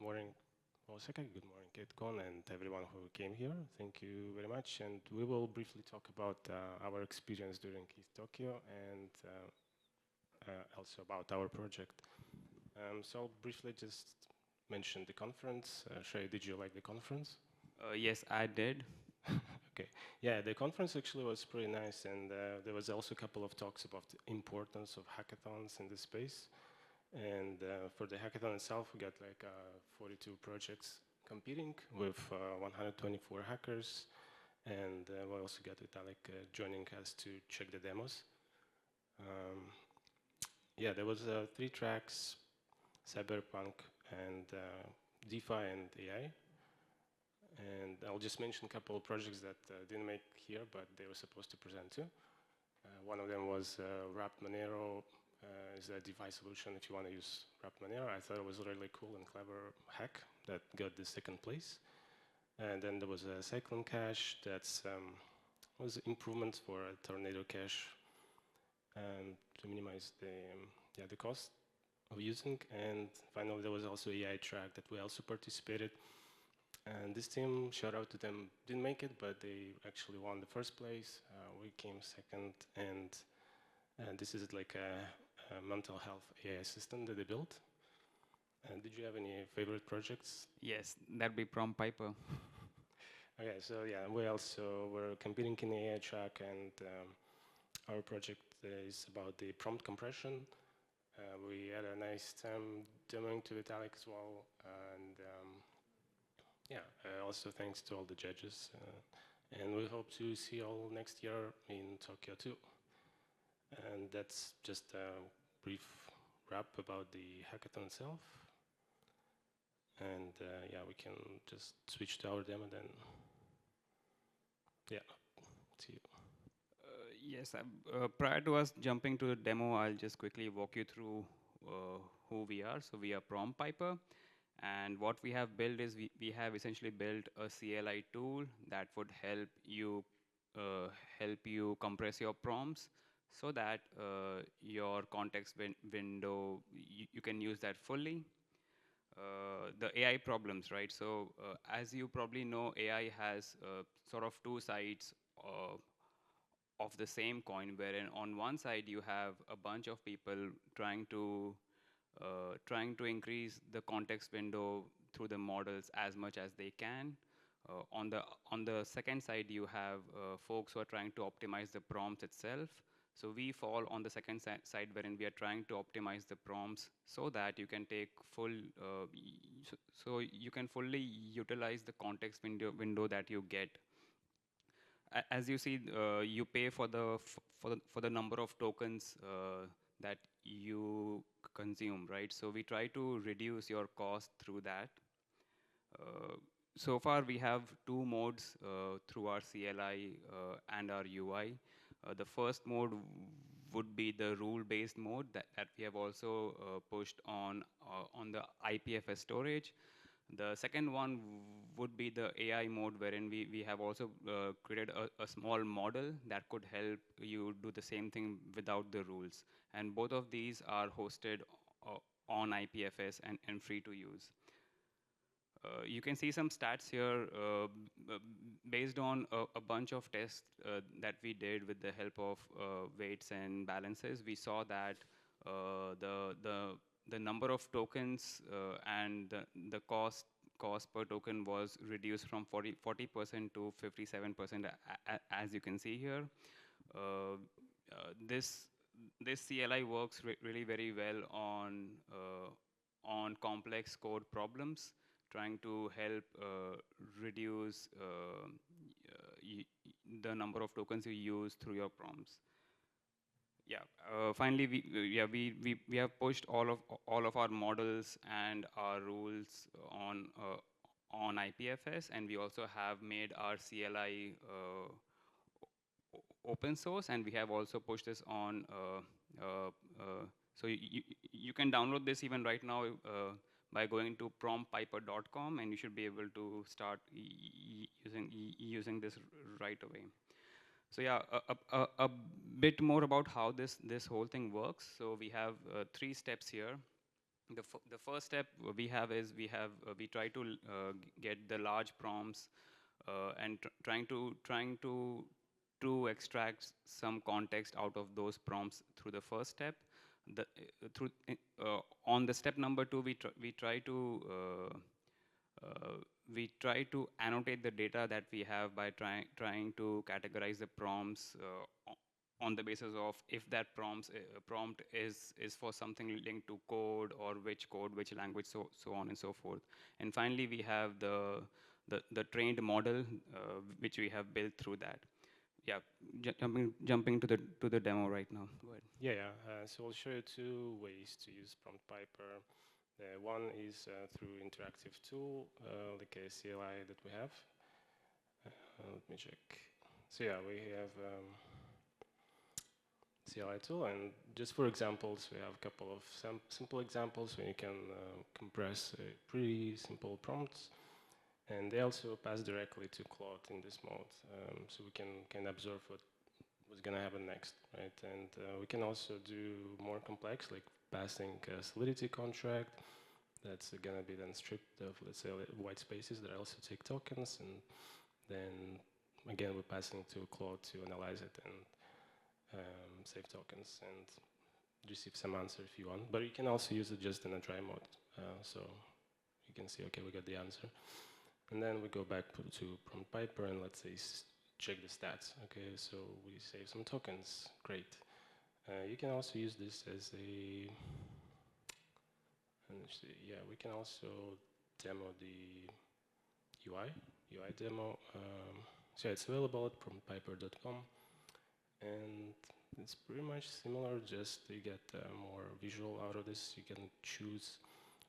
morning, Osaka. Good morning, EdCon, and everyone who came here. Thank you very much. And we will briefly talk about our experience during EthTokyo and also about our project. So I'll briefly just mention the conference. Shay, did you like the conference? Yes, I did. Okay. Yeah, the conference actually was pretty nice, and there was also a couple of talks about the importance of hackathons in the space. And for the hackathon itself, we got like 42 projects competing with 124 hackers, and we also got Vitalik joining us to check the demos. Yeah, there was 3 tracks: cyberpunk and DeFi and AI. And I'll just mention a couple of projects that didn't make here, but they were supposed to present too. One of them was Wrapped Monero. Is a DeFi solution if you want to use Wrapped Monero. I thought it was a really cool and clever hack that got the 2nd place. And then there was a Cyclone Cache that's was improvements for a Tornado Cache to minimize the cost of using. And finally, there was also AI track that we also participated. And this team, shout out to them, didn't make it, but they actually won the 1st place. We came 2nd, and this is like a mental health AI assistant that they built. And did you have any favorite projects? Yes, that'd be Prom Piper. Okay, so yeah, we also were competing in the AI track, and our project is about the prompt compression. We had a nice time demoing to Vitalik as well, and yeah, also thanks to all the judges. And we hope to see you all next year in Tokyo too. And that's just a brief wrap about the hackathon itself. And yeah, we can just switch to our demo then. Yeah, see you. Yes, prior to us jumping to the demo, I'll just quickly walk you through who we are. So we are Prom Piper. And what we have built is we have essentially built a CLI tool that would help you compress your prompts so that your context window, you can use that fully. The AI problems, right? So as you probably know, AI has sort of 2 sides of the same coin, wherein on one side you have a bunch of people trying to increase the context window through the models as much as they can. On the second side, you have folks who are trying to optimize the prompts itself. So we fall on the second side, wherein we are trying to optimize the prompts so that you can take so you can fully utilize the context window that you get. As you see, you pay for the number of tokens that you consume, right? So we try to reduce your cost through that. So far, we have 2 modes through our CLI and our UI. The first mode would be the rule-based mode that we have also pushed on the IPFS storage. The second one would be the AI mode, wherein we have also created a small model that could help you do the same thing without the rules. And both of these are hosted on IPFS and free to use. You can see some stats here based on a bunch of tests that we did with the help of weights and balances. We saw that the number of tokens and the cost per token was reduced from 40% to 57%, as you can see here. This CLI works really very well on complex code problems, trying to help reduce the number of tokens you use through your prompts. Yeah. Finally, we have pushed all of our models and our rules on IPFS, and we also have made our CLI open source, and we have also pushed this on. So you can download this even right now by going to promptpiper.com, and you should be able to start using this right away. So yeah, a bit more about how this whole thing works. So we have 3 steps here. The first step we have is we try to get the large prompts and trying to extract some context out of those prompts through the first step. The, through On the step number 2, we try to annotate the data that we have by trying to categorize the prompts on the basis of if that prompt is for something linked to code, or which code, which language, so on and so forth. And finally, we have the trained model which we have built through that. Yeah, jumping to the demo right now. Go ahead. Yeah. So I'll show you two ways to use Prompt Piper. One is through interactive tool, like a CLI that we have. Let me check. So yeah, we have CLI tool, and just for examples, we have a couple of simple examples where you can compress pretty simple prompts, and they also pass directly to Claude in this mode, so we can observe what's going to happen next, right? And we can also do more complex, like passing a solidity contract that's going to be then stripped of, let's say, white spaces that also take tokens, and then again we're passing to Claude to analyze it and save tokens and receive some answer if you want. But you can also use it just in a dry mode, so you can see, okay, we got the answer. And then we go back to Prompt Piper and let's say check the stats. Okay, so we save some tokens, great. You can also use this as a, yeah, we can also demo the UI demo. So yeah, it's available at promptpiper.com, and it's pretty much similar, just you get more visual out of this. You can choose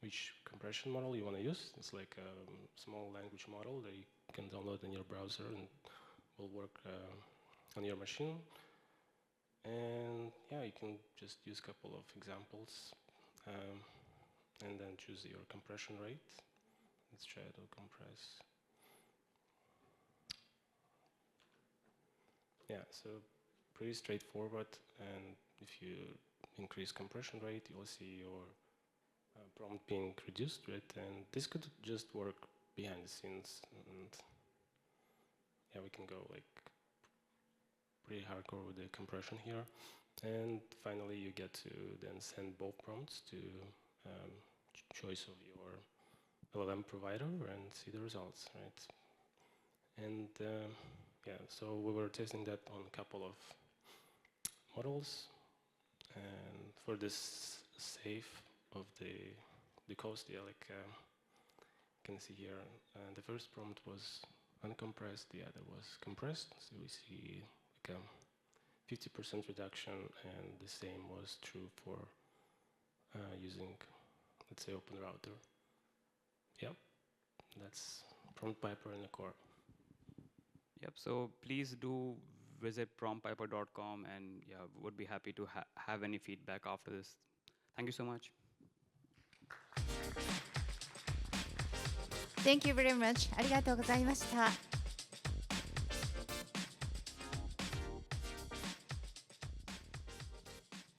which compression model you want to use. It's like a small language model that you can download in your browser and will work on your machine. And yeah, you can just use a couple of examples and then choose your compression rate. Let's try to compress. Yeah, so pretty straightforward, and if you increase compression rate, you'll see your prompt being reduced, right? And this could just work behind the scenes, and yeah, we can go like pretty hardcore with the compression here. And finally, you get to then send both prompts to choice of your LLM provider and see the results, right? And yeah, so we were testing that on a couple of models, and for this save of the cost, yeah, like you can see here, the first prompt was uncompressed, the other was compressed, so we see like a 50% reduction, and the same was true for using, let's say, OpenRouter. Yep, that's Prompt Piper in the core. Yep, so please do visit promptpiper.com, and yeah, would be happy to have any feedback after this. Thank you so much. Thank you very much. ありがとうございました。